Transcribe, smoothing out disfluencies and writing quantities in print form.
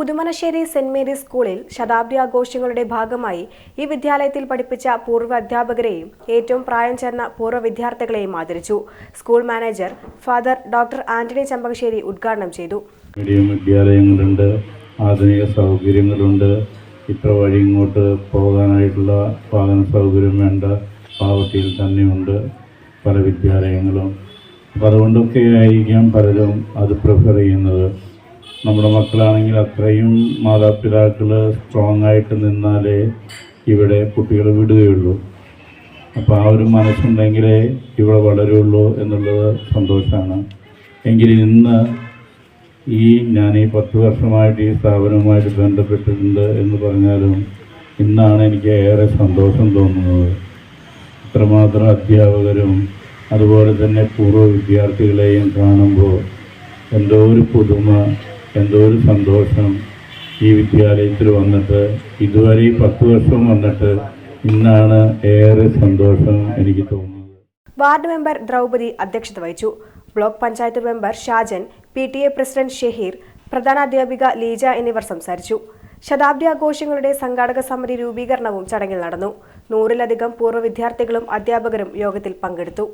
Puthumanassery saint Mary's സ്കൂളിൽ ശതാബ്ദി ആഘോഷങ്ങളുടെ ഭാഗമായി ഈ വിദ്യാലയത്തിൽ പഠിപ്പിച്ച പൂർവ്വ അധ്യാപകരെയും ഏറ്റവും പ്രായം ചെന്ന പൂർവ്വ വിദ്യാർത്ഥികളെയും ആദരിച്ചു. School manager father doctor Antony Champakassery ഉദ്ഘാടനം ചെയ്തു. വിദ്യാലയങ്ങളുണ്ട്, ആധുനിക സൗകര്യങ്ങളുണ്ട്. ഇത്ര വഴി ഇങ്ങോട്ട് പോകാനായിട്ടുള്ള വാഹന സൗകര്യം വേണ്ട പാവട്ടിയിൽ തന്നെയുണ്ട് പല വിദ്യാലയങ്ങളും. അപ്പം അതുകൊണ്ടൊക്കെ ആയിരിക്കാം പലരും അത് പ്രിഫർ ചെയ്യുന്നത്. നമ്മുടെ മക്കളാണെങ്കിൽ അത്രയും മാതാപിതാക്കൾ സ്ട്രോങ് ആയിട്ട് നിന്നാലേ ഇവിടെ കുട്ടികൾ വിടുകയുള്ളൂ. അപ്പോൾ ആ ഒരു മനസ്സുണ്ടെങ്കിലേ ഇവിടെ വളരുള്ളൂ എന്നുള്ളത് സന്തോഷമാണ്. എങ്കിൽ ഇന്ന് ഞാൻ 10 വർഷമായിട്ട് ഈ സ്ഥാപനവുമായിട്ട് ബന്ധപ്പെട്ടിട്ടുണ്ട് എന്ന് പറഞ്ഞാലും ഇന്നാണ് എനിക്ക് ഏറെ സന്തോഷം തോന്നുന്നത്. ഇത്രമാത്രം അധ്യാപകരും അതുപോലെ തന്നെ പൂർവ്വ വിദ്യാർത്ഥികളെയും കാണുമ്പോൾ എന്തോ ഒരു പുതുമ, എന്തോ ഒരു സന്തോഷം. ഈ വിദ്യാലയത്തിൽ വന്നിട്ട് ഇതുവരെ 10 വർഷം വന്നിട്ട് ഇന്നാണ് ഏറെ സന്തോഷം എനിക്ക് തോന്നുന്നത്. വാർഡ് മെമ്പർ ദ്രൗപദി അധ്യക്ഷത വഹിച്ചു. Block panchayat member Shajan, PTA president Shaheer, പ്രധാനാധ്യാപിക ലീജ എന്നിവർ സംസാരിച്ചു. ശതാബ്ദി ആഘോഷങ്ങളുടെ സംഘാടക സമിതി രൂപീകരണവും ചടങ്ങിൽ നടന്നു. 100-ലധികം പൂർവ്വ വിദ്യാർത്ഥികളും അധ്യാപകരും യോഗത്തിൽ പങ്കെടുത്തു.